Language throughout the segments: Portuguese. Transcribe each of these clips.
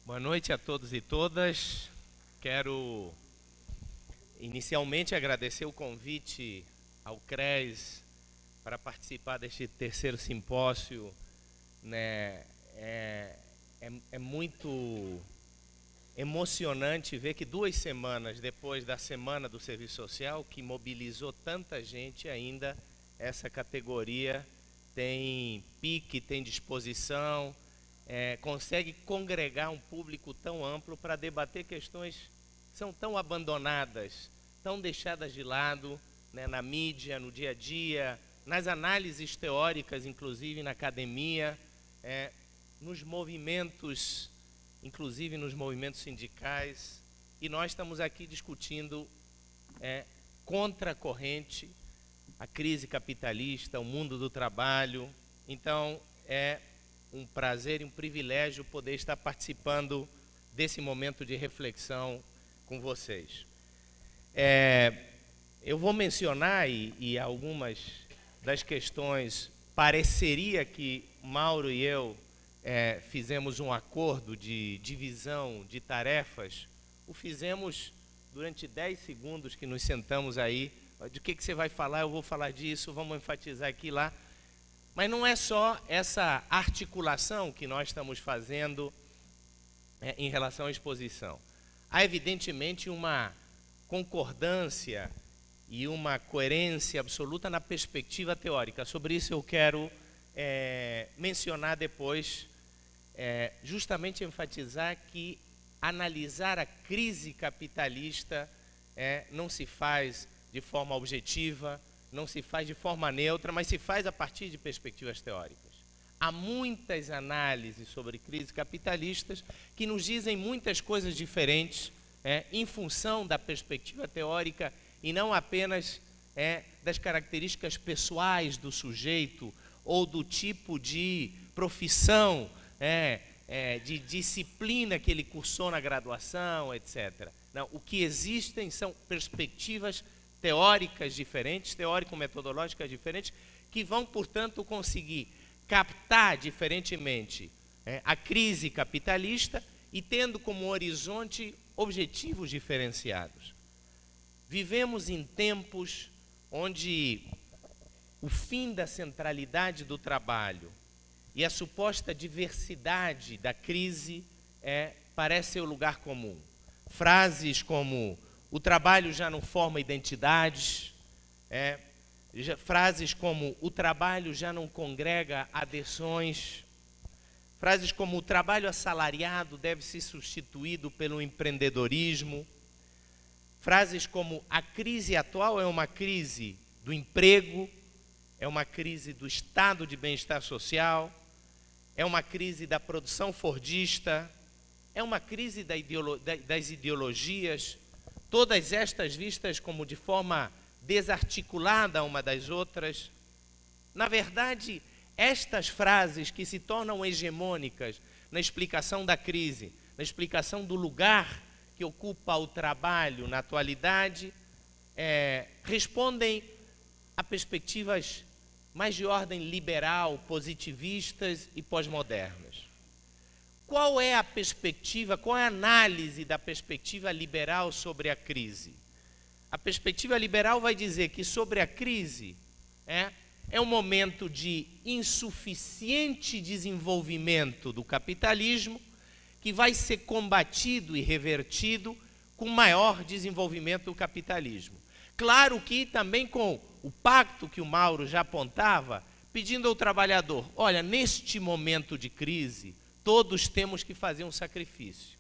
Boa noite a todos e todas. Quero inicialmente agradecer o convite ao CRES para participar deste terceiro simpósio, né? É muito emocionante ver que 2 semanas depois da Semana do Serviço Social, que mobilizou tanta gente, ainda essa categoria tem pique, tem disposição, consegue congregar um público tão amplo para debater questões que são tão abandonadas, tão deixadas de lado, né, na mídia, no dia a dia, nas análises teóricas, inclusive na academia, nos movimentos, inclusive nos movimentos sindicais. E nós estamos aqui discutindo contra a corrente, a crise capitalista, o mundo do trabalho. Então, é um prazer e um privilégio poder estar participando desse momento de reflexão com vocês. Eu vou mencionar, e algumas das questões, pareceria que Mauro e eu fizemos um acordo de divisão de tarefas. O fizemos durante 10 segundos que nos sentamos aí. De que você vai falar? Eu vou falar disso, vamos enfatizar aqui e lá. Mas não é só essa articulação que nós estamos fazendo em relação à exposição. Há, evidentemente, uma concordância e uma coerência absoluta na perspectiva teórica. Sobre isso eu quero mencionar depois, justamente enfatizar que analisar a crise capitalista não se faz de forma objetiva, não se faz de forma neutra, mas se faz a partir de perspectivas teóricas. Há muitas análises sobre crises capitalistas que nos dizem muitas coisas diferentes em função da perspectiva teórica e não apenas das características pessoais do sujeito ou do tipo de profissão, de disciplina que ele cursou na graduação, etc. Não, o que existem são perspectivas teóricas diferentes, teórico-metodológicas diferentes, que vão, portanto, conseguir captar diferentemente a crise capitalista e tendo como horizonte objetivos diferenciados. Vivemos em tempos onde o fim da centralidade do trabalho e a suposta diversidade da crise parece ser o lugar comum. Frases como o trabalho já não forma identidades, frases como o trabalho já não congrega adesões, frases como o trabalho assalariado deve ser substituído pelo empreendedorismo, frases como a crise atual é uma crise do emprego, é uma crise do estado de bem-estar social, é uma crise da produção fordista, é uma crise das ideologias, todas estas vistas como de forma desarticulada uma das outras. Na verdade, estas frases que se tornam hegemônicas na explicação da crise, na explicação do lugar que ocupa o trabalho na atualidade, respondem a perspectivas mais de ordem liberal, positivistas e pós-modernas. Qual é a perspectiva, qual é a análise da perspectiva liberal sobre a crise? A perspectiva liberal vai dizer que sobre a crise é um momento de insuficiente desenvolvimento do capitalismo que vai ser combatido e revertido com maior desenvolvimento do capitalismo. Claro que também com o pacto que o Mauro já apontava, pedindo ao trabalhador, olha, neste momento de crise, todos temos que fazer um sacrifício.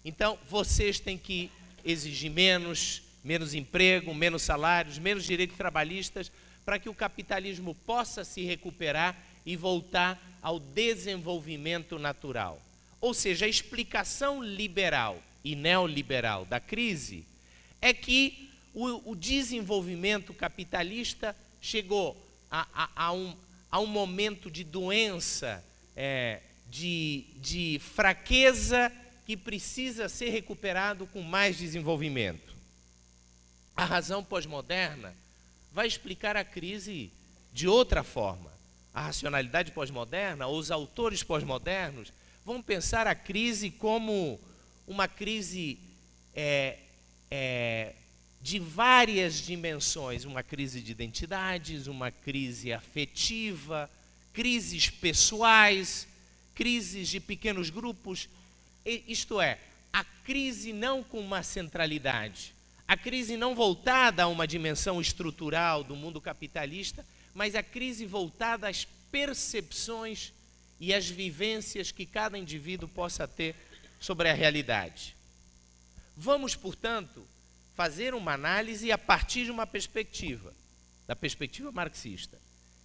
Então, vocês têm que exigir menos emprego, menos salários, menos direitos trabalhistas, para que o capitalismo possa se recuperar e voltar ao desenvolvimento natural. Ou seja, a explicação liberal e neoliberal da crise é que o desenvolvimento capitalista chegou a um momento de doença, de fraqueza que precisa ser recuperado com mais desenvolvimento. A razão pós-moderna vai explicar a crise de outra forma. A racionalidade pós-moderna, ou os autores pós-modernos, Vamos pensar a crise como uma crise de várias dimensões, uma crise de identidades, uma crise afetiva, crises pessoais, crises de pequenos grupos, isto é, a crise não com uma centralidade, a crise não voltada a uma dimensão estrutural do mundo capitalista, mas a crise voltada às percepções e às vivências que cada indivíduo possa ter sobre a realidade. Vamos, portanto, fazer uma análise a partir de uma perspectiva, da perspectiva marxista.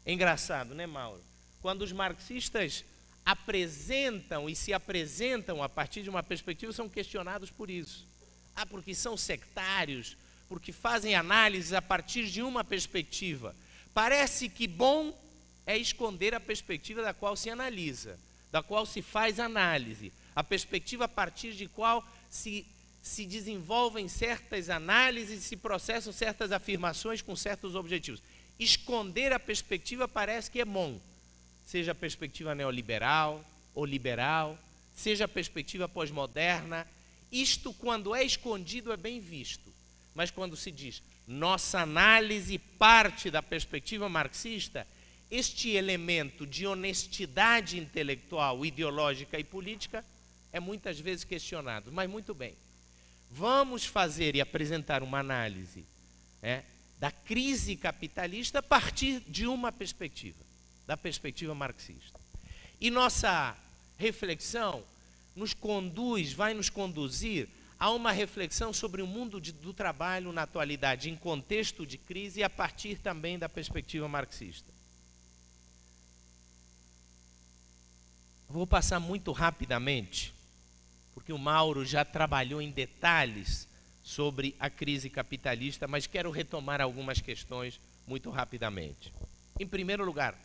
É engraçado, né, Mauro? Quando os marxistas apresentam e se apresentam a partir de uma perspectiva, são questionados por isso. Ah, porque são sectários, porque fazem análises a partir de uma perspectiva. Parece que bom é esconder a perspectiva da qual se analisa, da qual se faz análise, a perspectiva a partir de qual se desenvolvem certas análises, se processam certas afirmações com certos objetivos. Esconder a perspectiva parece que é bom, seja a perspectiva neoliberal ou liberal, seja a perspectiva pós-moderna. Isto, quando é escondido, é bem visto. Mas quando se diz, nossa análise parte da perspectiva marxista, este elemento de honestidade intelectual, ideológica e política é muitas vezes questionado. Mas muito bem, vamos fazer e apresentar uma análise da crise capitalista a partir de uma perspectiva, da perspectiva marxista. E nossa reflexão vai nos conduzir a uma reflexão sobre o mundo do trabalho na atualidade, em contexto de crise e a partir também da perspectiva marxista. Vou passar muito rapidamente, porque o Mauro já trabalhou em detalhes sobre a crise capitalista, mas quero retomar algumas questões muito rapidamente. Em primeiro lugar,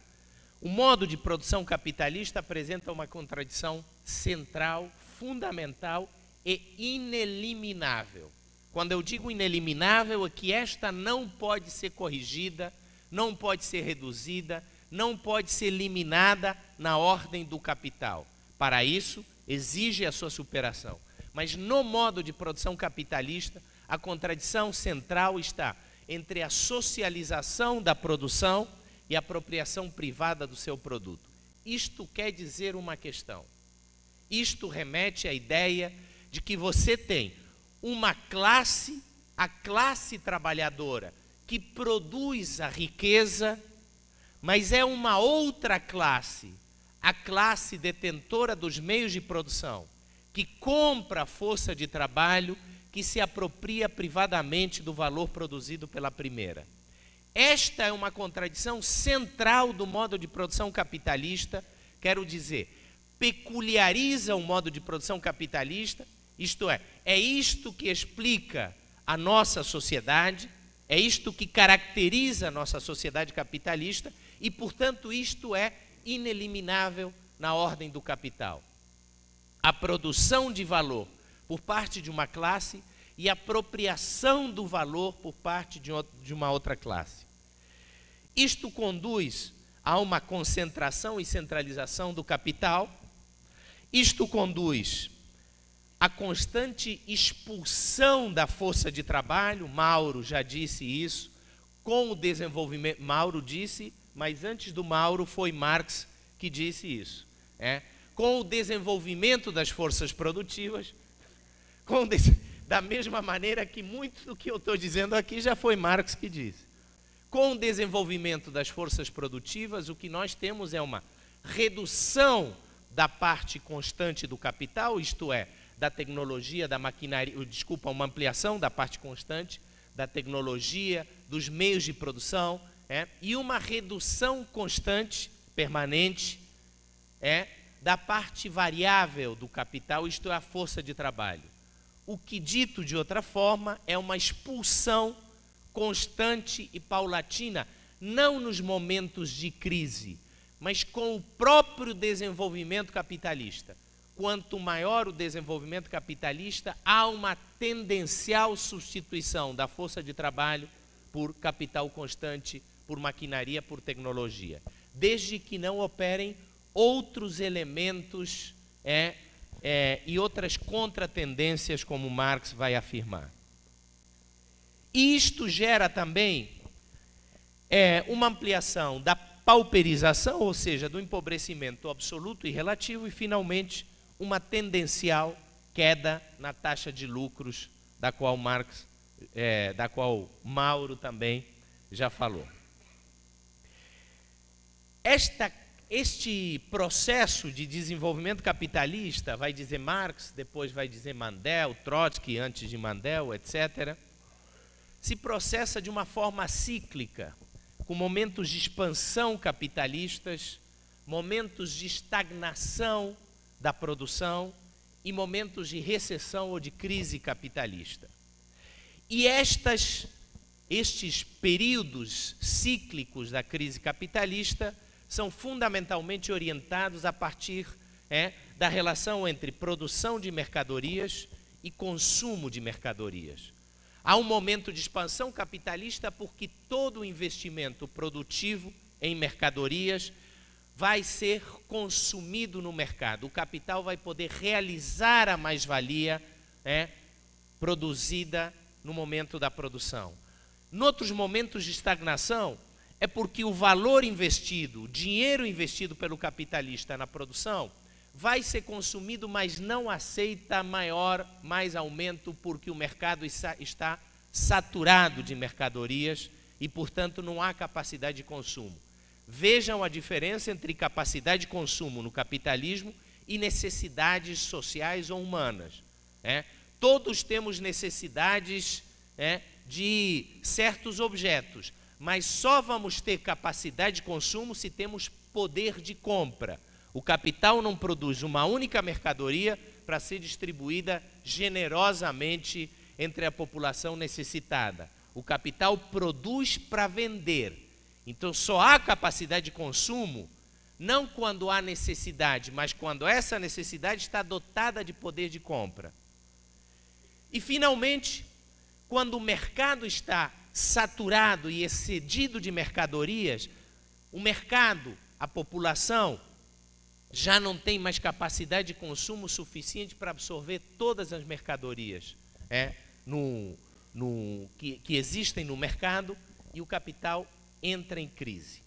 o modo de produção capitalista apresenta uma contradição central, fundamental e ineliminável. Quando eu digo ineliminável, é que esta não pode ser corrigida, não pode ser reduzida, não pode ser eliminada na ordem do capital. Para isso, exige a sua superação. Mas no modo de produção capitalista, a contradição central está entre a socialização da produção e a apropriação privada do seu produto. Isto quer dizer uma questão. Isto remete à ideia de que você tem uma classe, a classe trabalhadora, que produz a riqueza, mas é uma outra classe, a classe detentora dos meios de produção, que compra a força de trabalho, que se apropria privadamente do valor produzido pela primeira. Esta é uma contradição central do modo de produção capitalista, quero dizer, peculiariza o modo de produção capitalista, isto é isto que explica a nossa sociedade, é isto que caracteriza a nossa sociedade capitalista e, portanto, isto é ineliminável na ordem do capital. A produção de valor por parte de uma classe e a apropriação do valor por parte de uma outra classe. Isto conduz a uma concentração e centralização do capital, isto conduz à constante expulsão da força de trabalho, Mauro já disse isso, com o desenvolvimento, Mauro disse, mas antes do Mauro foi Marx que disse isso, com o desenvolvimento das forças produtivas, da mesma maneira que muito do que eu estou dizendo aqui já foi Marx que disse. Com o desenvolvimento das forças produtivas, o que nós temos é uma redução da parte constante do capital, isto é, da tecnologia, da maquinaria, uma ampliação da parte constante da tecnologia, dos meios de produção, e uma redução constante, permanente, da parte variável do capital, isto é, a força de trabalho. O que, dito de outra forma, é uma expulsão constante e paulatina, não nos momentos de crise, mas com o próprio desenvolvimento capitalista. Quanto maior o desenvolvimento capitalista, há uma tendencial substituição da força de trabalho por capital constante, por maquinaria, por tecnologia, desde que não operem outros elementos e outras contratendências, como Marx vai afirmar. E isto gera também uma ampliação da pauperização, ou seja, do empobrecimento absoluto e relativo, e finalmente uma tendencial queda na taxa de lucros, da qual Mauro também já falou. Este processo de desenvolvimento capitalista, vai dizer Marx, depois vai dizer Mandel, Trotsky antes de Mandel, etc., se processa de uma forma cíclica, com momentos de expansão capitalistas, momentos de estagnação da produção e momentos de recessão ou de crise capitalista. E estes períodos cíclicos da crise capitalista são fundamentalmente orientados a partir da relação entre produção de mercadorias e consumo de mercadorias. Há um momento de expansão capitalista porque todo o investimento produtivo em mercadorias vai ser consumido no mercado. O capital vai poder realizar a mais-valia produzida no momento da produção. Noutros momentos de estagnação, é porque o valor investido, o dinheiro investido pelo capitalista na produção, vai ser consumido, mas não aceita mais aumento, porque o mercado está saturado de mercadorias e, portanto, não há capacidade de consumo. Vejam a diferença entre capacidade de consumo no capitalismo e necessidades sociais ou humanas. Todos temos necessidades de certos objetos, mas só vamos ter capacidade de consumo se temos poder de compra. O capital não produz uma única mercadoria para ser distribuída generosamente entre a população necessitada. O capital produz para vender. Então só há capacidade de consumo não quando há necessidade, mas quando essa necessidade está dotada de poder de compra. E finalmente, quando o mercado está saturado e excedido de mercadorias, o mercado, a população, já não tem mais capacidade de consumo suficiente para absorver todas as mercadorias que existem no mercado, e o capital entra em crise.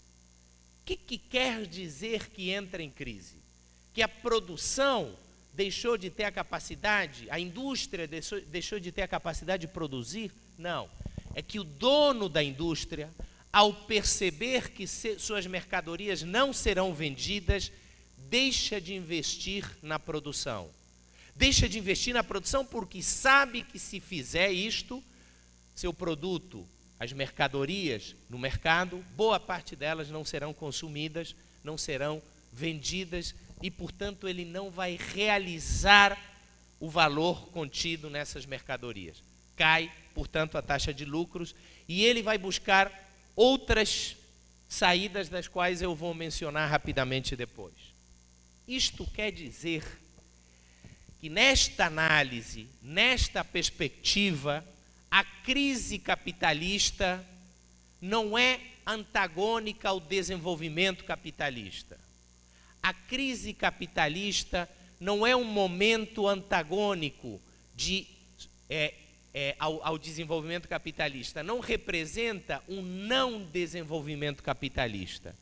O que quer dizer que entra em crise? Que a produção deixou de ter a capacidade, a indústria deixou de ter a capacidade de produzir? Não. É que o dono da indústria, ao perceber que suas mercadorias não serão vendidas, deixa de investir na produção. Deixa de investir na produção porque sabe que, se fizer isto, seu produto, as mercadorias no mercado, boa parte delas não serão consumidas, não serão vendidas e, portanto, ele não vai realizar o valor contido nessas mercadorias. Cai, portanto, a taxa de lucros e ele vai buscar outras saídas, das quais eu vou mencionar rapidamente depois. Isto quer dizer que nesta análise, nesta perspectiva, a crise capitalista não é antagônica ao desenvolvimento capitalista. A crise capitalista não é um momento antagônico ao desenvolvimento capitalista, não representa um não desenvolvimento capitalista.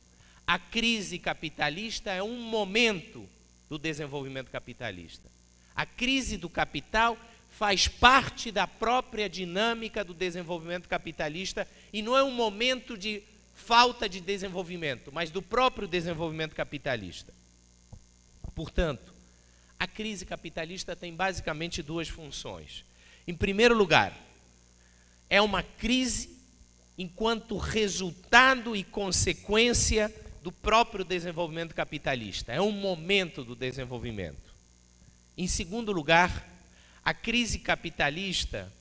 A crise capitalista é um momento do desenvolvimento capitalista. A crise do capital faz parte da própria dinâmica do desenvolvimento capitalista e não é um momento de falta de desenvolvimento, mas do próprio desenvolvimento capitalista. Portanto, a crise capitalista tem basicamente duas funções. Em primeiro lugar, é uma crise enquanto resultado e consequência do próprio desenvolvimento capitalista. É um momento do desenvolvimento. Em segundo lugar, a crise capitalista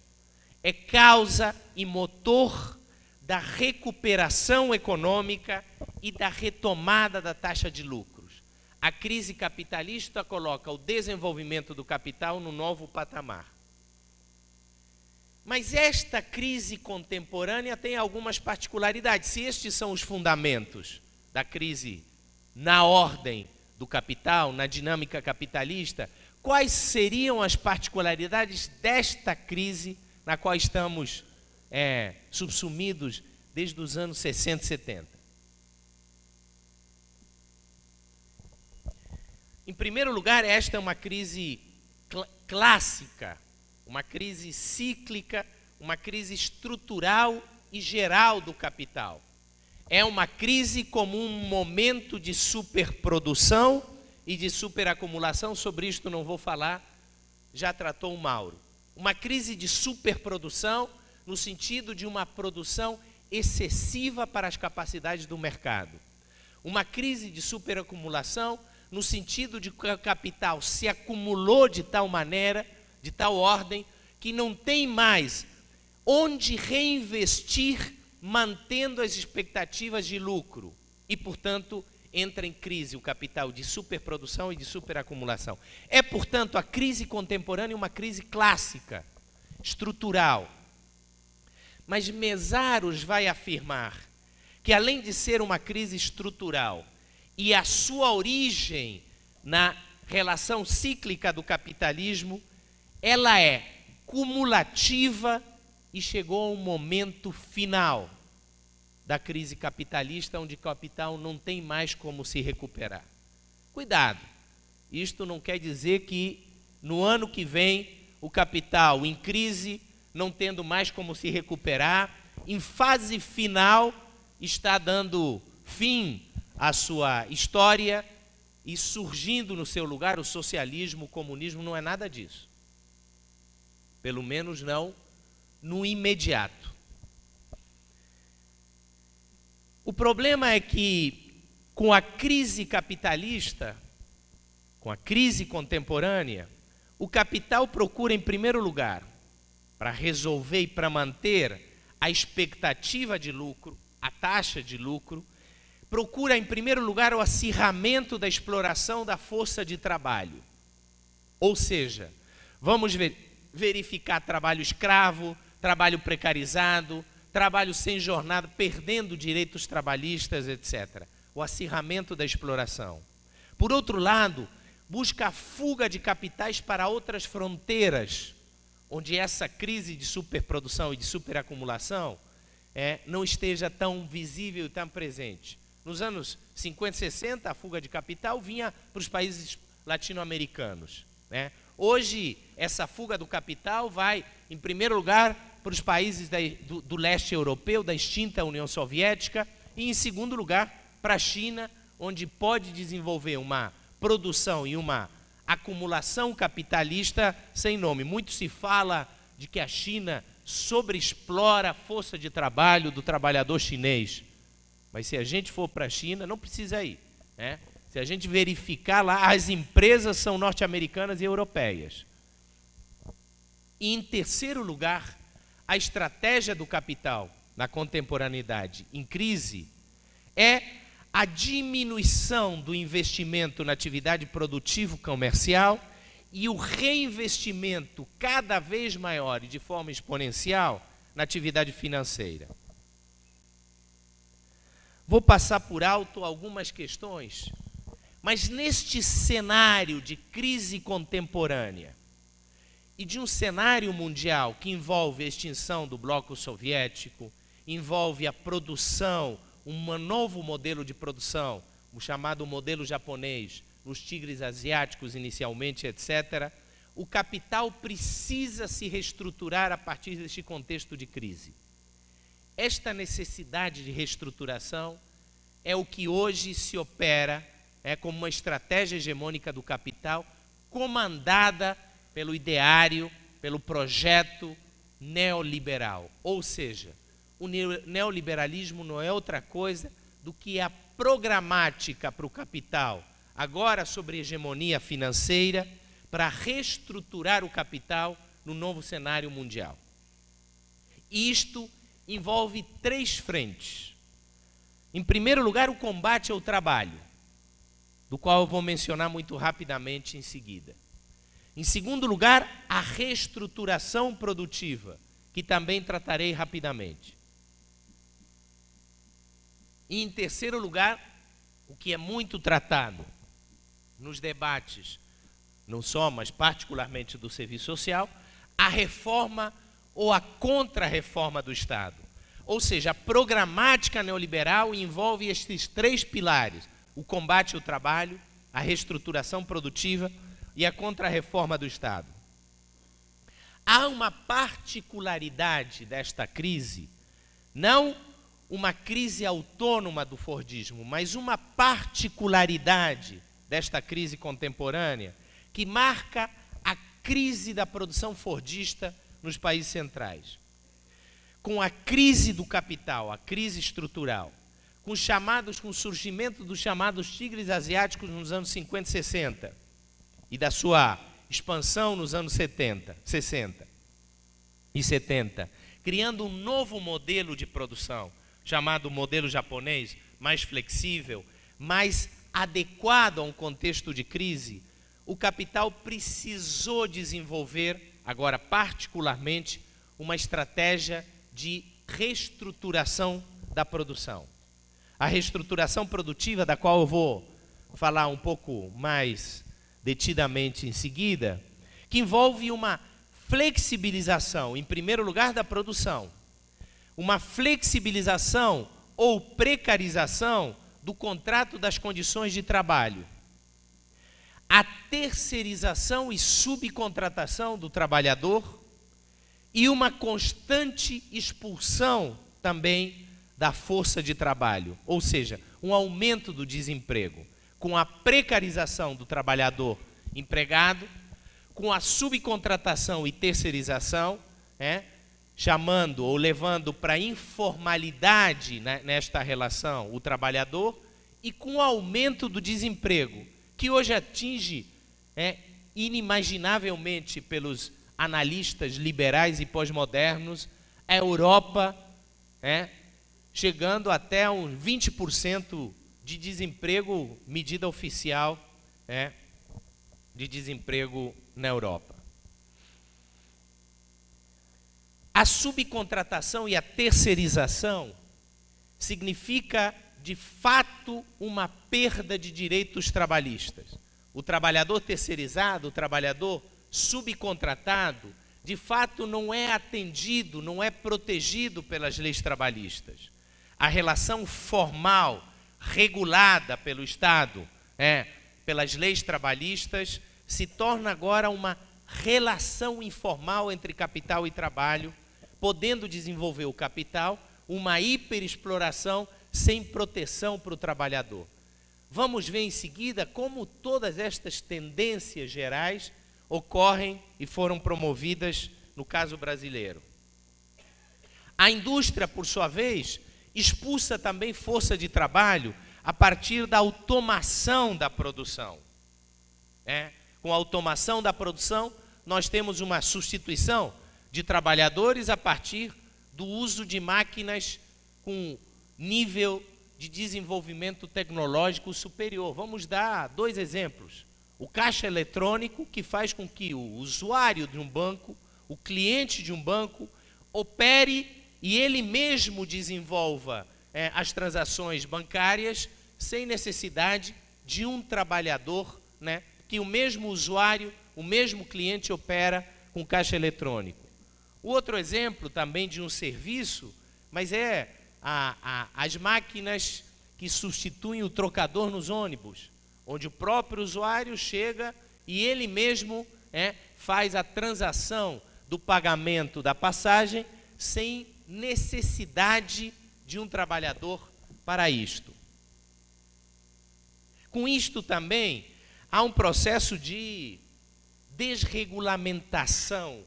é causa e motor da recuperação econômica e da retomada da taxa de lucros. A crise capitalista coloca o desenvolvimento do capital no novo patamar. Mas esta crise contemporânea tem algumas particularidades. Se estes são os fundamentos da crise na ordem do capital, na dinâmica capitalista, quais seriam as particularidades desta crise na qual estamos subsumidos desde os anos 60 e 70? Em primeiro lugar, esta é uma crise clássica, uma crise cíclica, uma crise estrutural e geral do capital. É uma crise como um momento de superprodução e de superacumulação. Sobre isto não vou falar, já tratou o Mauro. Uma crise de superprodução no sentido de uma produção excessiva para as capacidades do mercado. Uma crise de superacumulação no sentido de que o capital se acumulou de tal maneira, de tal ordem, que não tem mais onde reinvestir mantendo as expectativas de lucro e, portanto, entra em crise o capital de superprodução e de superacumulação. É, portanto, a crise contemporânea uma crise clássica, estrutural. Mas Mesaros vai afirmar que, além de ser uma crise estrutural e a sua origem na relação cíclica do capitalismo, ela é cumulativa e chegou a um momento final da crise capitalista, onde o capital não tem mais como se recuperar. Cuidado, isto não quer dizer que no ano que vem o capital em crise, não tendo mais como se recuperar, em fase final, está dando fim à sua história e surgindo no seu lugar o socialismo, o comunismo. Não é nada disso. Pelo menos não no imediato. O problema é que, com a crise capitalista, com a crise contemporânea, o capital procura, em primeiro lugar, para resolver e para manter a expectativa de lucro, a taxa de lucro, procura, em primeiro lugar, o acirramento da exploração da força de trabalho. Ou seja, vamos verificar trabalho escravo, trabalho precarizado, trabalho sem jornada, perdendo direitos trabalhistas, etc. O acirramento da exploração. Por outro lado, busca a fuga de capitais para outras fronteiras, onde essa crise de superprodução e de superacumulação não esteja tão visível e tão presente. Nos anos 50 e 60, a fuga de capital vinha para os países latino-americanos, né? Hoje, essa fuga do capital vai, em primeiro lugar, para os países do leste europeu, da extinta União Soviética, e, em segundo lugar, para a China, onde pode desenvolver uma produção e uma acumulação capitalista sem nome. Muito se fala de que a China sobreexplora a força de trabalho do trabalhador chinês. Mas se a gente for para a China, não precisa ir, né? Se a gente verificar lá, as empresas são norte-americanas e europeias. E, em terceiro lugar, a estratégia do capital na contemporaneidade em crise é a diminuição do investimento na atividade produtiva comercial e o reinvestimento cada vez maior e de forma exponencial na atividade financeira. Vou passar por alto algumas questões, mas neste cenário de crise contemporânea e de um cenário mundial que envolve a extinção do bloco soviético, envolve a produção, um novo modelo de produção, o chamado modelo japonês, nos tigres asiáticos inicialmente, etc., o capital precisa se reestruturar a partir deste contexto de crise. Esta necessidade de reestruturação é o que hoje se opera como uma estratégia hegemônica do capital, comandada pelo ideário, pelo projeto neoliberal. Ou seja, o neoliberalismo não é outra coisa do que a programática para o capital, agora sobre hegemonia financeira, para reestruturar o capital no novo cenário mundial. Isto envolve três frentes. Em primeiro lugar, o combate ao trabalho, do qual eu vou mencionar muito rapidamente em seguida. Em segundo lugar, a reestruturação produtiva, que também tratarei rapidamente. E em terceiro lugar, o que é muito tratado, nos debates, não só, mas particularmente do serviço social, a reforma ou a contra-reforma do Estado. Ou seja, a programática neoliberal envolve estes três pilares: o combate ao trabalho, a reestruturação produtiva e a contra-reforma do Estado. Há uma particularidade desta crise, não uma crise autônoma do fordismo, mas uma particularidade desta crise contemporânea que marca a crise da produção fordista nos países centrais. Com a crise do capital, a crise estrutural, com o surgimento dos chamados tigres asiáticos nos anos 50 e 60 e da sua expansão nos anos 60 e 70, criando um novo modelo de produção, chamado modelo japonês, mais flexível, mais adequado a um contexto de crise. O capital precisou desenvolver, agora particularmente, uma estratégia de reestruturação da produção. A reestruturação produtiva, da qual eu vou falar um pouco mais detidamente em seguida, que envolve uma flexibilização, em primeiro lugar, da produção, uma flexibilização ou precarização do contrato das condições de trabalho, a terceirização e subcontratação do trabalhador e uma constante expulsão também da força de trabalho, ou seja, um aumento do desemprego, com a precarização do trabalhador empregado, com a subcontratação e terceirização, chamando ou levando para a informalidade, né, nesta relação o trabalhador, e com o aumento do desemprego, que hoje atinge inimaginavelmente pelos analistas liberais e pós-modernos a Europa, chegando até uns 20% de desemprego, medida oficial de desemprego na Europa. A subcontratação e a terceirização significa, de fato, uma perda de direitos trabalhistas. O trabalhador terceirizado, o trabalhador subcontratado, de fato não é atendido, não é protegido pelas leis trabalhistas. A relação formal, regulada pelo Estado, pelas leis trabalhistas, se torna agora uma relação informal entre capital e trabalho, podendo desenvolver o capital uma hiperexploração sem proteção para o trabalhador. Vamos ver em seguida como todas estas tendências gerais ocorrem e foram promovidas no caso brasileiro. A indústria, por sua vez, expulsa também força de trabalho a partir da automação da produção. Com a automação da produção, nós temos uma substituição de trabalhadores a partir do uso de máquinas com nível de desenvolvimento tecnológico superior. Vamos dar dois exemplos. O caixa eletrônico, que faz com que o usuário de um banco, o cliente de um banco, opere e ele mesmo desenvolva as transações bancárias sem necessidade de um trabalhador, que o mesmo usuário, o mesmo cliente opera com caixa eletrônico. O outro exemplo também de um serviço, mas as máquinas que substituem o trocador nos ônibus, onde o próprio usuário chega e ele mesmo faz a transação do pagamento da passagem sem necessidade de um trabalhador para isto. Com isto também há um processo de desregulamentação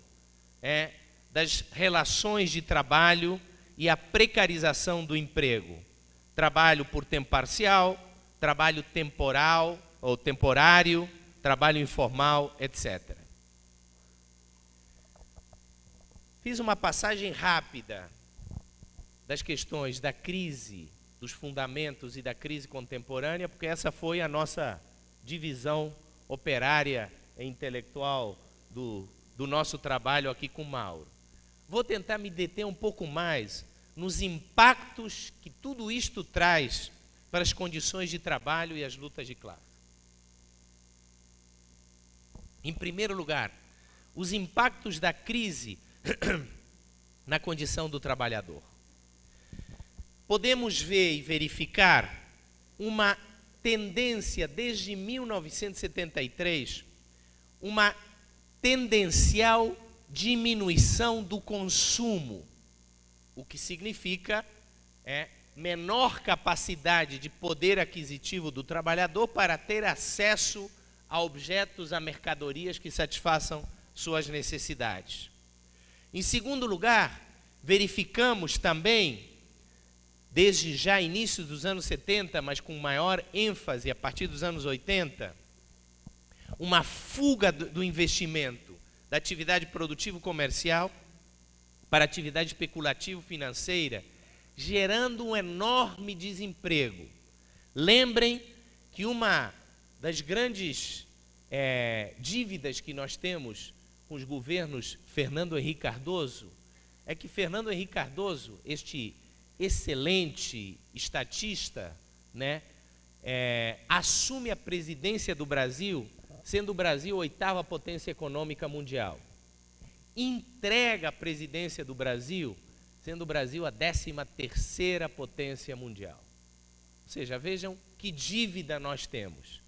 das relações de trabalho e a precarização do emprego. Trabalho por tempo parcial, trabalho temporal ou temporário, trabalho informal, etc. Fiz uma passagem rápida das questões da crise, dos fundamentos e da crise contemporânea, porque essa foi a nossa divisão operária e intelectual do nosso trabalho aqui com o Mauro. Vou tentar me deter um pouco mais nos impactos que tudo isto traz para as condições de trabalho e as lutas de classe. Em primeiro lugar, os impactos da crise na condição do trabalhador. Podemos ver e verificar uma tendência desde 1973, uma tendencial diminuição do consumo, o que significa menor capacidade de poder aquisitivo do trabalhador para ter acesso a objetos, a mercadorias que satisfaçam suas necessidades. Em segundo lugar, verificamos também, desde já início dos anos 70, mas com maior ênfase a partir dos anos 80, uma fuga do investimento da atividade produtivo-comercial para a atividade especulativo-financeira, gerando um enorme desemprego. Lembrem que uma das grandes dívidas que nós temos com os governos Fernando Henrique Cardoso é que Fernando Henrique Cardoso, este excelente estatista, assume a presidência do Brasil, sendo o Brasil a 8ª potência econômica mundial. Entrega a presidência do Brasil, sendo o Brasil a 13ª potência mundial. Ou seja, vejam que dívida nós temos.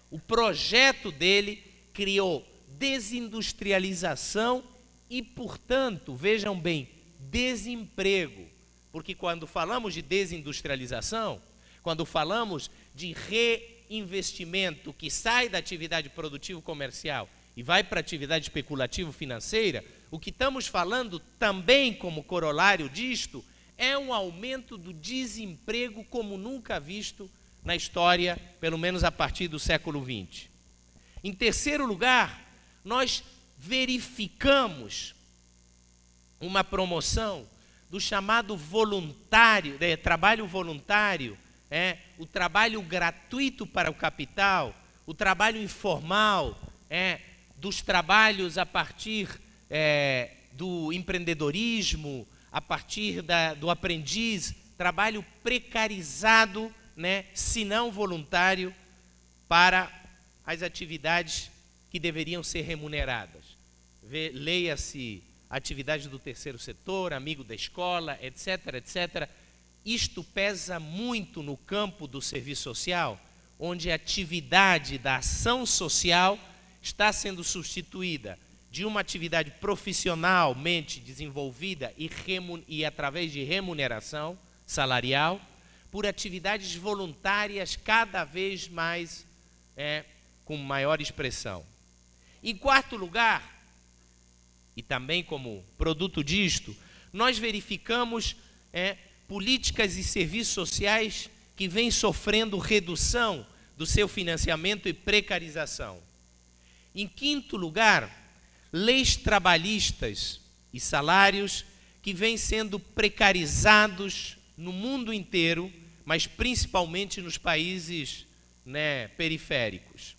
O projeto dele criou desindustrialização e, portanto, vejam bem, desemprego. Porque quando falamos de desindustrialização, quando falamos de reinvestimento que sai da atividade produtivo-comercial e vai para a atividade especulativo-financeira, o que estamos falando também como corolário disto é um aumento do desemprego como nunca visto na história, pelo menos a partir do século XX. Em terceiro lugar, nós verificamos uma promoção do chamado voluntário, trabalho voluntário, o trabalho gratuito para o capital, o trabalho informal, dos trabalhos a partir do empreendedorismo, a partir do aprendiz, trabalho precarizado, se não voluntário, para as atividades que deveriam ser remuneradas. Leia-se atividade do terceiro setor, amigo da escola, etc, etc. Isto pesa muito no campo do serviço social, onde a atividade da ação social está sendo substituída de uma atividade profissionalmente desenvolvida e através de remuneração salarial, por atividades voluntárias cada vez mais com maior expressão. Em quarto lugar, e também como produto disto, nós verificamos políticas e serviços sociais que vêm sofrendo redução do seu financiamento e precarização. Em quinto lugar, leis trabalhistas e salários que vêm sendo precarizados no mundo inteiro, mas principalmente nos países periféricos.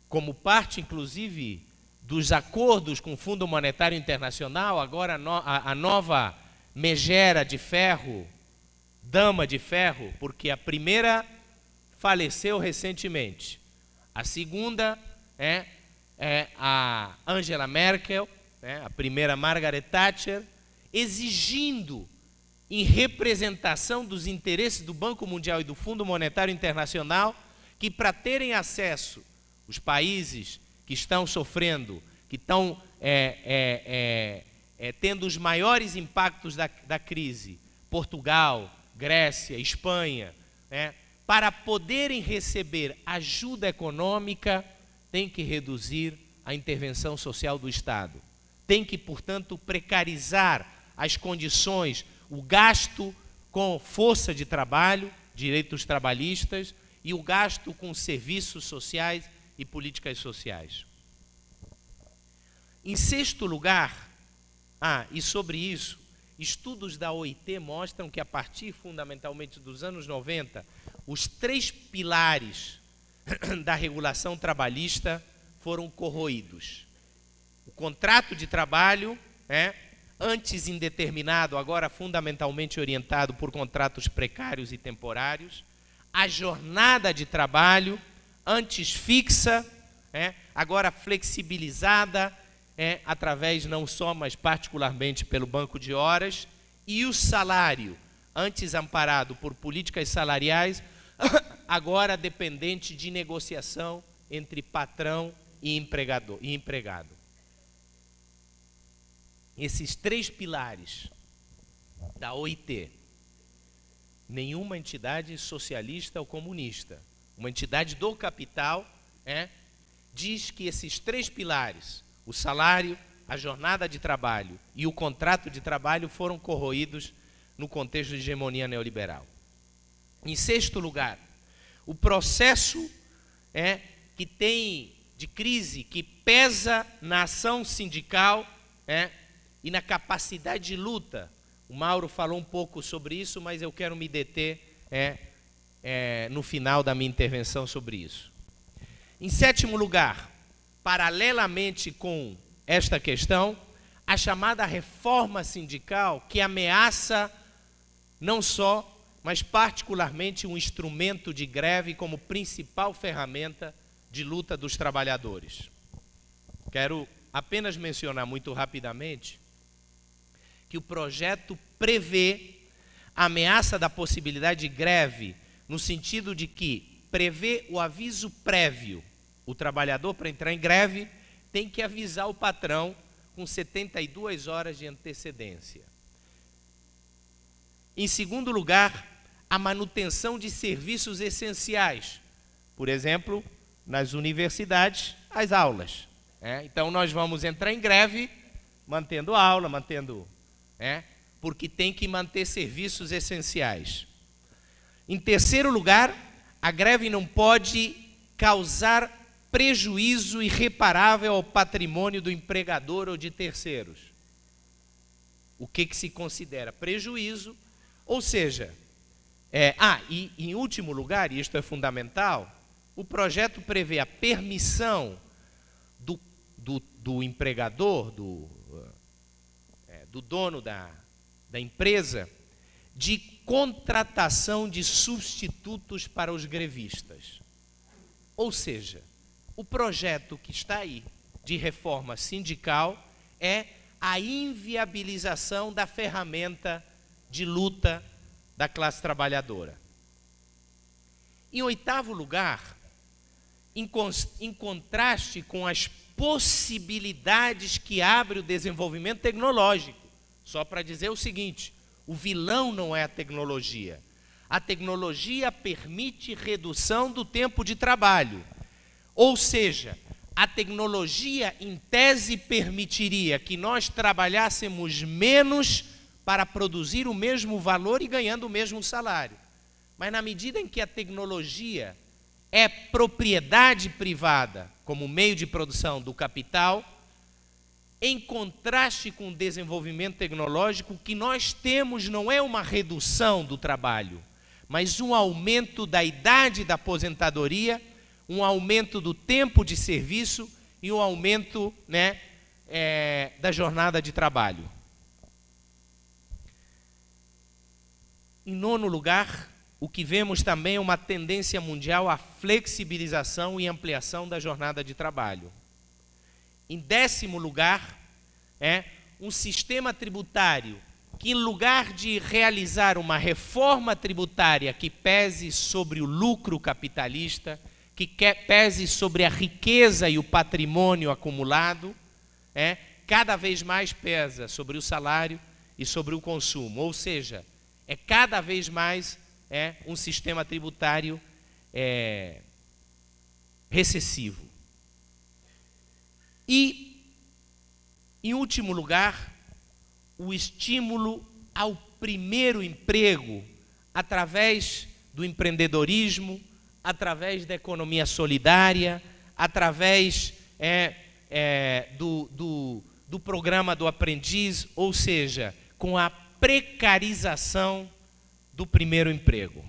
Como parte, inclusive, dos acordos com o Fundo Monetário Internacional, agora a nova megera de ferro, dama de ferro, porque a primeira faleceu recentemente. A segunda é a Angela Merkel, a primeira Margaret Thatcher, exigindo, em representação dos interesses do Banco Mundial e do Fundo Monetário Internacional, que para terem acesso os países que estão sofrendo, que estão tendo os maiores impactos da crise, Portugal, Grécia, Espanha, para poderem receber ajuda econômica, tem que reduzir a intervenção social do Estado. Tem que, portanto, precarizar as condições, o gasto com força de trabalho, direitos trabalhistas, e o gasto com serviços sociais e políticas sociais. Em sexto lugar, e sobre isso, estudos da OIT mostram que a partir fundamentalmente dos anos 90, os 3 pilares da regulação trabalhista foram corroídos. O contrato de trabalho, antes indeterminado, agora fundamentalmente orientado por contratos precários e temporários, a jornada de trabalho, antes fixa, agora flexibilizada, através não só, mas particularmente pelo banco de horas, e o salário, antes amparado por políticas salariais, agora dependente de negociação entre patrão e empregado. Esses 3 pilares da OIT, nenhuma entidade socialista ou comunista, uma entidade do capital, diz que esses 3 pilares, o salário, a jornada de trabalho e o contrato de trabalho, foram corroídos no contexto de hegemonia neoliberal. Em 6º lugar, o processo que tem de crise, que pesa na ação sindical e na capacidade de luta. O Mauro falou um pouco sobre isso, mas eu quero me deter no final da minha intervenção sobre isso. Em 7º lugar, paralelamente com esta questão, a chamada reforma sindical, que ameaça não só, mas particularmente um instrumento de greve como principal ferramenta de luta dos trabalhadores. Quero apenas mencionar muito rapidamente que o projeto prevê a ameaça da possibilidade de greve, no sentido de que prevê o aviso prévio. O trabalhador, para entrar em greve, tem que avisar o patrão com 72 horas de antecedência. Em 2º lugar, a manutenção de serviços essenciais. Por exemplo, nas universidades, as aulas. Então, nós vamos entrar em greve, mantendo aula, porque tem que manter serviços essenciais. Em 3º lugar, a greve não pode causar prejuízo irreparável ao patrimônio do empregador ou de terceiros. O que se considera prejuízo? Ou seja, e em último lugar, e isto é fundamental, o projeto prevê a permissão do empregador, do dono da empresa, de contratação de substitutos para os grevistas. Ou seja, o projeto que está aí de reforma sindical é a inviabilização da ferramenta de luta da classe trabalhadora. Em 8º lugar, em contraste com as possibilidades que abre o desenvolvimento tecnológico, só para dizer o seguinte: o vilão não é a tecnologia. A tecnologia permite redução do tempo de trabalho. Ou seja, a tecnologia, em tese, permitiria que nós trabalhássemos menos para produzir o mesmo valor e ganhando o mesmo salário. Mas na medida em que a tecnologia é propriedade privada, como meio de produção do capital, em contraste com o desenvolvimento tecnológico, o que nós temos não é uma redução do trabalho, mas um aumento da idade da aposentadoria, um aumento do tempo de serviço e um aumento da jornada de trabalho. Em 9º lugar, o que vemos também é uma tendência mundial à flexibilização e ampliação da jornada de trabalho. Em 10º lugar, um sistema tributário que, em lugar de realizar uma reforma tributária que pese sobre o lucro capitalista, que pese sobre a riqueza e o patrimônio acumulado, cada vez mais pesa sobre o salário e sobre o consumo. Ou seja, é cada vez mais um sistema tributário recessivo. E, em último lugar, o estímulo ao primeiro emprego através do empreendedorismo, através da economia solidária, através do programa do aprendiz, ou seja, com a precarização do primeiro emprego.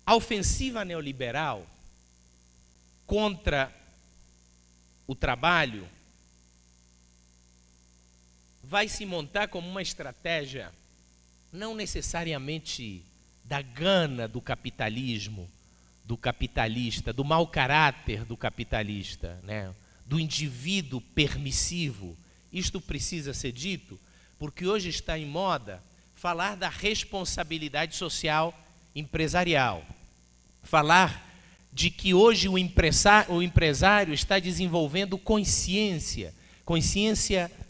A ofensiva neoliberal contra o trabalho vai se montar como uma estratégia não necessariamente da gana do capitalismo, do capitalista, do mau caráter do capitalista, né? Do indivíduo permissivo. Isto precisa ser dito porque hoje está em moda falar da responsabilidade social empresarial. Falar de que hoje o empresário está desenvolvendo consciência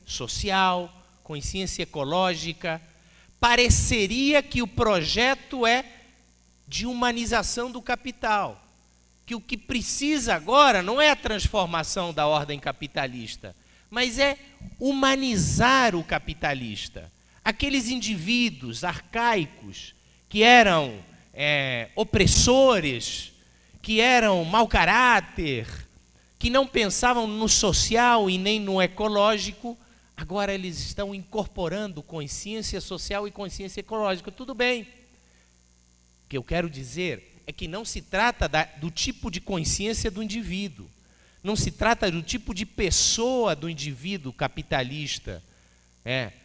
social, consciência ecológica. Pareceria que o projeto é de humanização do capital, que o que precisa agora não é a transformação da ordem capitalista, mas é humanizar o capitalista. Aqueles indivíduos arcaicos que eram opressores, que eram mau caráter, que não pensavam no social e nem no ecológico, agora eles estão incorporando consciência social e consciência ecológica. Tudo bem. O que eu quero dizer é que não se trata do tipo de consciência do indivíduo, não se trata do tipo de pessoa do indivíduo capitalista,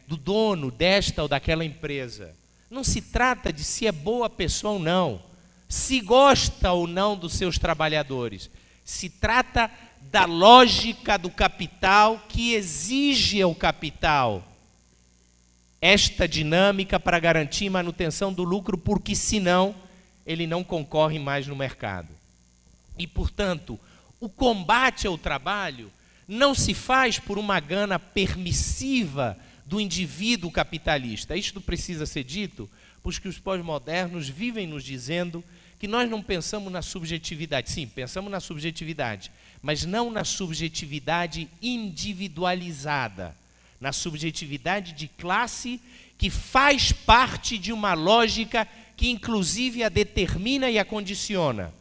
do dono desta ou daquela empresa. Não se trata de se é boa pessoa ou não, se gosta ou não dos seus trabalhadores. Se trata da lógica do capital que exige ao capital esta dinâmica para garantir manutenção do lucro, porque senão ele não concorre mais no mercado. E, portanto, o combate ao trabalho não se faz por uma gana permissiva do indivíduo capitalista. Isto precisa ser dito, porque os pós-modernos vivem nos dizendo que nós não pensamos na subjetividade. Sim, pensamos na subjetividade, mas não na subjetividade individualizada, na subjetividade de classe que faz parte de uma lógica que inclusive a determina e a condiciona.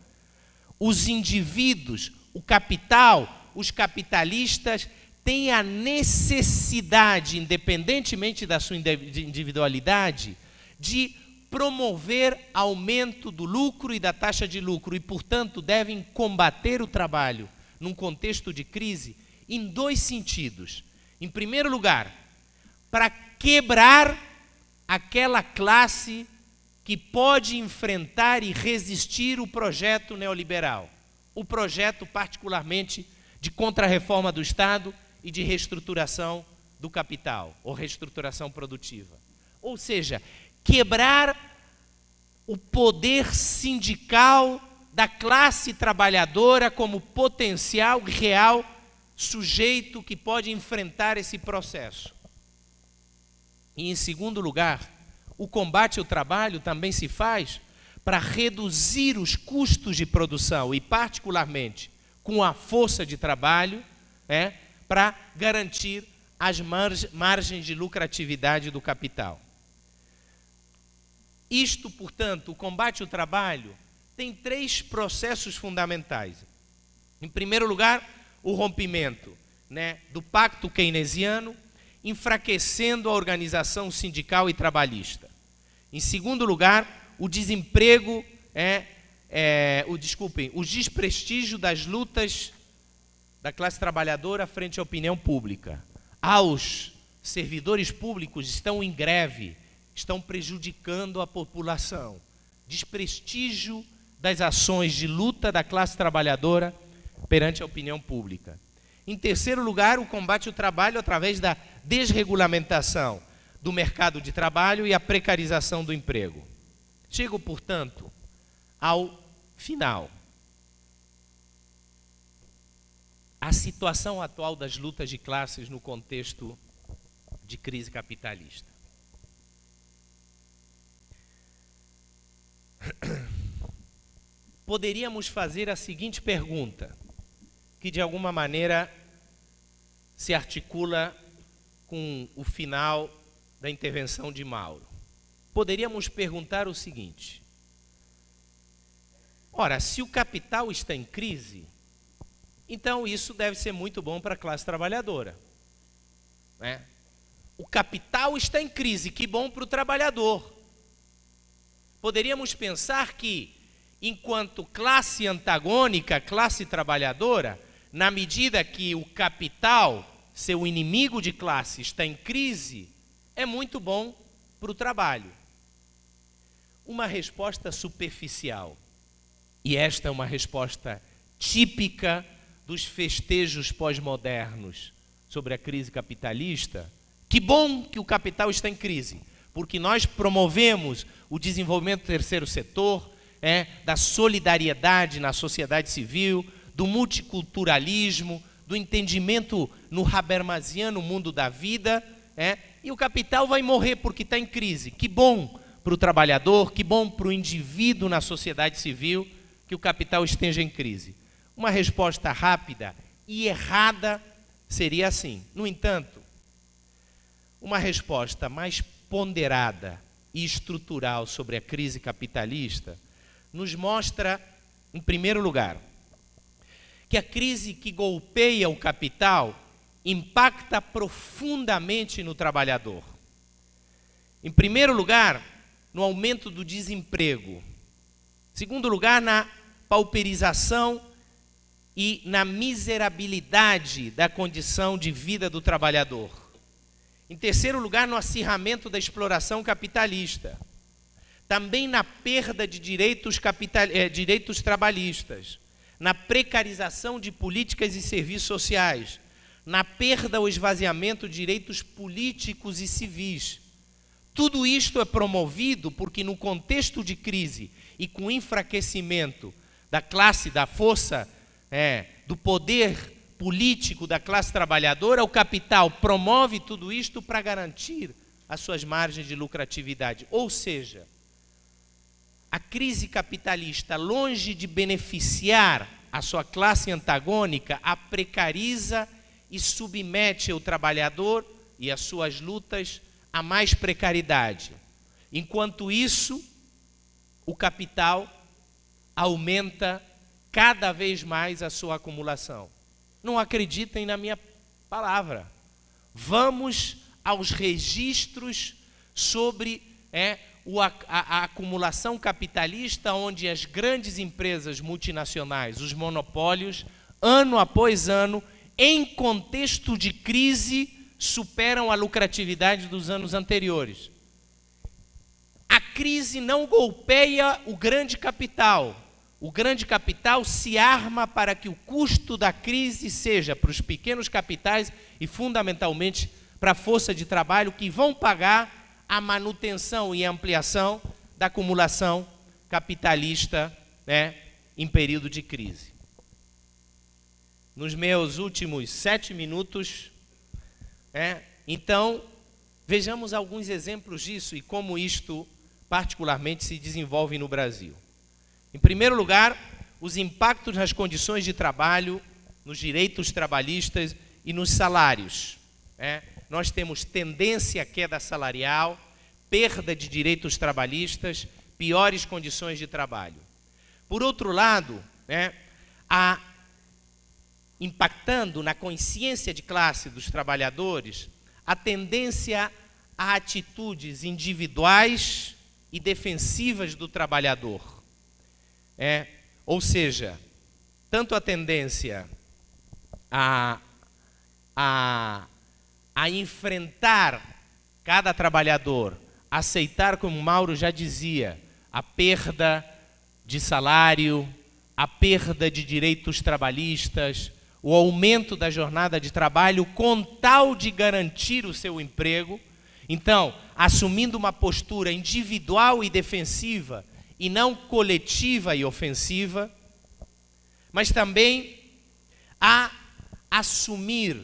Os indivíduos, o capital, os capitalistas têm a necessidade, independentemente da sua individualidade, de promover aumento do lucro e da taxa de lucro e, portanto, devem combater o trabalho num contexto de crise em dois sentidos. Em primeiro lugar, para quebrar aquela classe que pode enfrentar e resistir o projeto neoliberal, o projeto particularmente de contra-reforma do Estado e de reestruturação do capital, ou reestruturação produtiva. Ou seja, quebrar o poder sindical da classe trabalhadora como potencial real sujeito que pode enfrentar esse processo. E, em segundo lugar, o combate ao trabalho também se faz para reduzir os custos de produção e, particularmente, com a força de trabalho, para garantir as margens de lucratividade do capital. Isto, portanto, o combate ao trabalho tem três processos fundamentais. Em primeiro lugar, o rompimento do pacto keynesiano, enfraquecendo a organização sindical e trabalhista. Em segundo lugar, o desemprego, o desprestígio das lutas da classe trabalhadora frente à opinião pública. Os servidores públicos estão em greve, estão prejudicando a população. Desprestígio das ações de luta da classe trabalhadora perante a opinião pública. Em terceiro lugar, o combate ao trabalho através da desregulamentação do mercado de trabalho e a precarização do emprego. Chego, portanto, ao final. A situação atual das lutas de classes no contexto de crise capitalista. Poderíamos fazer a seguinte pergunta, que de alguma maneira se articula com o final da intervenção de Mauro. Poderíamos perguntar o seguinte: ora, se o capital está em crise, então isso deve ser muito bom para a classe trabalhadora, O capital está em crise, que bom para o trabalhador. Poderíamos pensar que, enquanto classe antagônica, classe trabalhadora, na medida que o capital, seu inimigo de classe, está em crise, é muito bom para o trabalho. uma resposta superficial. E esta é uma resposta típica dos festejos pós-modernos sobre a crise capitalista. Que bom que o capital está em crise, porque nós promovemos o desenvolvimento do terceiro setor, da solidariedade na sociedade civil, do multiculturalismo, do entendimento no habermasiano mundo da vida, e o capital vai morrer porque está em crise. Que bom para o trabalhador, que bom para o indivíduo na sociedade civil que o capital esteja em crise. Uma resposta rápida e errada seria assim. No entanto, uma resposta mais ponderada e estrutural sobre a crise capitalista nos mostra, em primeiro lugar, que a crise que golpeia o capital impacta profundamente no trabalhador. Em primeiro lugar, no aumento do desemprego. Em segundo lugar, na pauperização e na miserabilidade da condição de vida do trabalhador. Em terceiro lugar, no acirramento da exploração capitalista. Também na perda de direitos trabalhistas, na precarização de políticas e serviços sociais, na perda ou esvaziamento de direitos políticos e civis. Tudo isto é promovido porque, no contexto de crise e com o enfraquecimento da classe, da força, do poder político da classe trabalhadora, o capital promove tudo isto para garantir as suas margens de lucratividade. Ou seja, a crise capitalista, longe de beneficiar a sua classe antagônica, a precariza e submete o trabalhador e as suas lutas a mais precariedade. Enquanto isso, o capital aumenta cada vez mais a sua acumulação. Não acreditem na minha palavra. Vamos aos registros sobre a acumulação capitalista, onde as grandes empresas multinacionais, os monopólios, ano após ano, em contexto de crise, superam a lucratividade dos anos anteriores. A crise não golpeia o grande capital. O grande capital se arma para que o custo da crise seja para os pequenos capitais e, fundamentalmente, para a força de trabalho que vão pagar a manutenção e ampliação da acumulação capitalista, em período de crise. Nos meus últimos 7 minutos, então, vejamos alguns exemplos disso e como isto particularmente se desenvolve no Brasil. Em primeiro lugar, os impactos nas condições de trabalho, nos direitos trabalhistas e nos salários. Nós temos tendência à queda salarial, perda de direitos trabalhistas, piores condições de trabalho. Por outro lado, impactando na consciência de classe dos trabalhadores, a tendência a atitudes individuais e defensivas do trabalhador. Ou seja, tanto a tendência a enfrentar cada trabalhador, aceitar, como Mauro já dizia, a perda de salário, a perda de direitos trabalhistas, o aumento da jornada de trabalho com tal de garantir o seu emprego. Então, assumindo uma postura individual e defensiva e não coletiva e ofensiva, mas também a assumir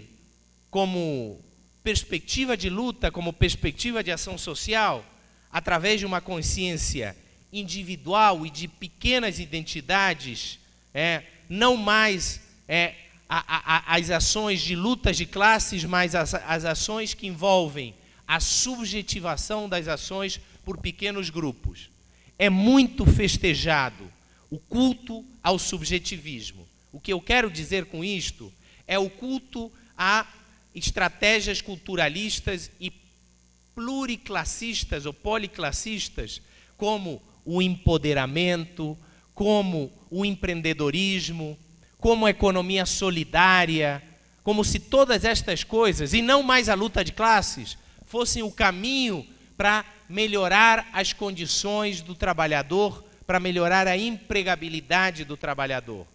como perspectiva de luta, como perspectiva de ação social, através de uma consciência individual e de pequenas identidades, não mais as ações de lutas de classes, mas as ações que envolvem a subjetivação das ações por pequenos grupos. É muito festejado o culto ao subjetivismo. O que eu quero dizer com isto é o culto a estratégias culturalistas e pluriclassistas ou policlassistas, como o empoderamento, como o empreendedorismo, como a economia solidária, como se todas estas coisas, e não mais a luta de classes, fossem o caminho para melhorar as condições do trabalhador, para melhorar a empregabilidade do trabalhador.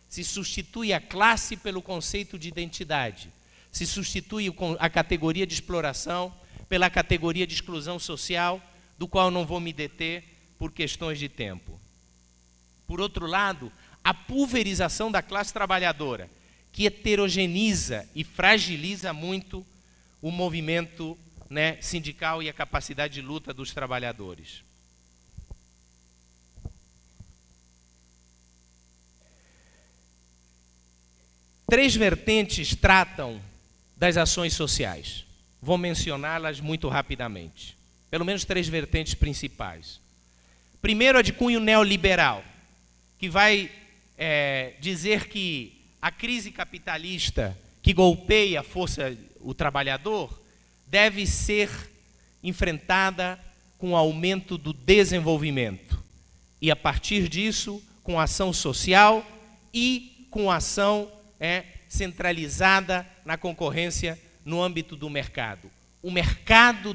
Se substitui a classe pelo conceito de identidade. Se substitui a categoria de exploração pela categoria de exclusão social, do qual não vou me deter por questões de tempo. Por outro lado, a pulverização da classe trabalhadora, que heterogeniza e fragiliza muito o movimento, né, sindical e a capacidade de luta dos trabalhadores. Três vertentes tratam das ações sociais. Vou mencioná-las muito rapidamente. Pelo menos três vertentes principais. Primeiro, a de cunho neoliberal, que vai dizer que a crise capitalista que golpeia o trabalhador deve ser enfrentada com o aumento do desenvolvimento. E, a partir disso, com ação social e com ação centralizada na concorrência no âmbito do mercado. O mercado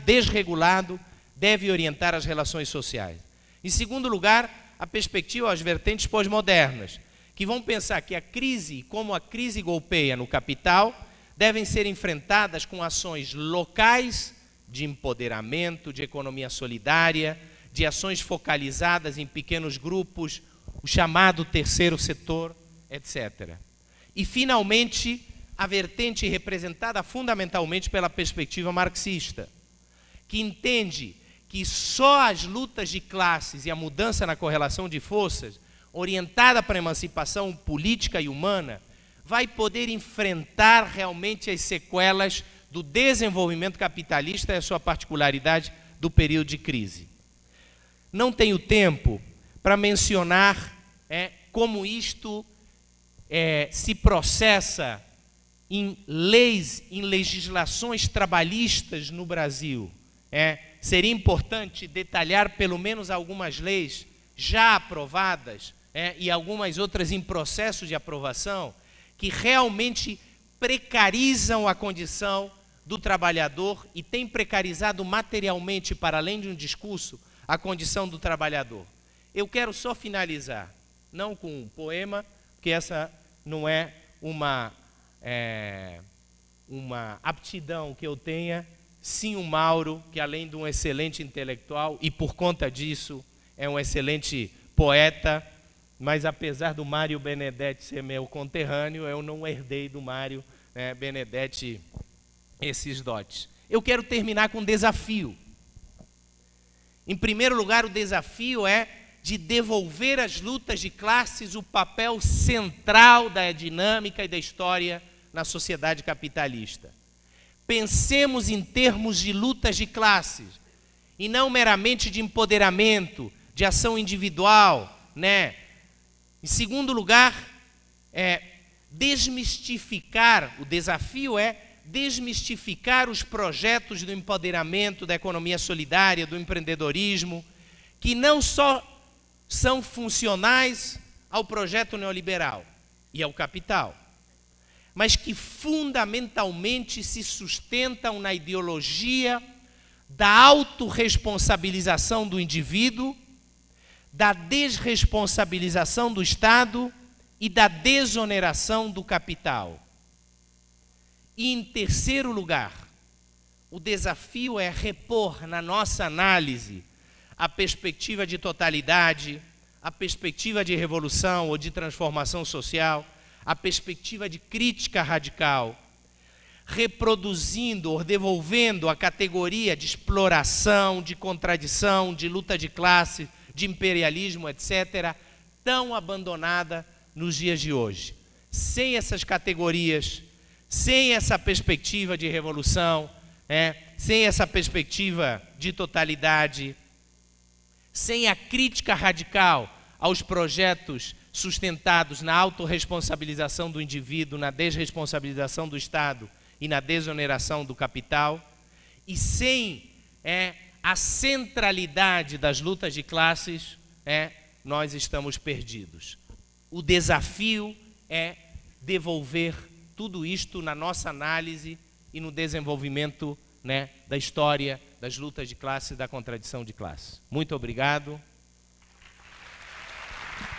desregulado deve orientar as relações sociais. Em segundo lugar, a perspectiva às vertentes pós-modernas, que vão pensar que a crise, como a crise golpeia no capital, devem ser enfrentadas com ações locais de empoderamento, de economia solidária, de ações focalizadas em pequenos grupos, o chamado terceiro setor, etc. E, finalmente, a vertente representada fundamentalmente pela perspectiva marxista, que entende que só as lutas de classes e a mudança na correlação de forças, orientada para a emancipação política e humana, vai poder enfrentar realmente as sequelas do desenvolvimento capitalista e a sua particularidade do período de crise. Não tenho tempo para mencionar como isto se processa em leis, em legislações trabalhistas no Brasil. Seria importante detalhar pelo menos algumas leis já aprovadas e algumas outras em processo de aprovação, que realmente precarizam a condição do trabalhador e têm precarizado materialmente, para além de um discurso, a condição do trabalhador. Eu quero só finalizar, não com um poema, porque essa não é uma aptidão que eu tenha, sim o Mauro, que além de um excelente intelectual, e por conta disso é um excelente poeta, mas apesar do Mário Benedetti ser meu conterrâneo, eu não herdei do Mário Benedetti esses dotes. Eu quero terminar com um desafio. Em primeiro lugar, o desafio é de devolver às lutas de classes o papel central da dinâmica e da história na sociedade capitalista. Pensemos em termos de lutas de classes, e não meramente de empoderamento, de ação individual, Em segundo lugar, desmistificar, o desafio é desmistificar os projetos do empoderamento, da economia solidária, do empreendedorismo, que não só são funcionais ao projeto neoliberal e ao capital, mas que fundamentalmente se sustentam na ideologia da autorresponsabilização do indivíduo, da desresponsabilização do Estado e da desoneração do capital. E, em terceiro lugar, o desafio é repor na nossa análise a perspectiva de totalidade, a perspectiva de revolução ou de transformação social, a perspectiva de crítica radical, reproduzindo ou devolvendo a categoria de exploração, de contradição, de luta de classe, de imperialismo, etc., tão abandonada nos dias de hoje. Sem essas categorias, sem essa perspectiva de revolução, sem essa perspectiva de totalidade, sem a crítica radical aos projetos sustentados na autorresponsabilização do indivíduo, na desresponsabilização do Estado e na desoneração do capital, e sem a centralidade das lutas de classes, nós estamos perdidos. O desafio é devolver tudo isto na nossa análise e no desenvolvimento né, da história, das lutas de classe e da contradição de classe. Muito obrigado.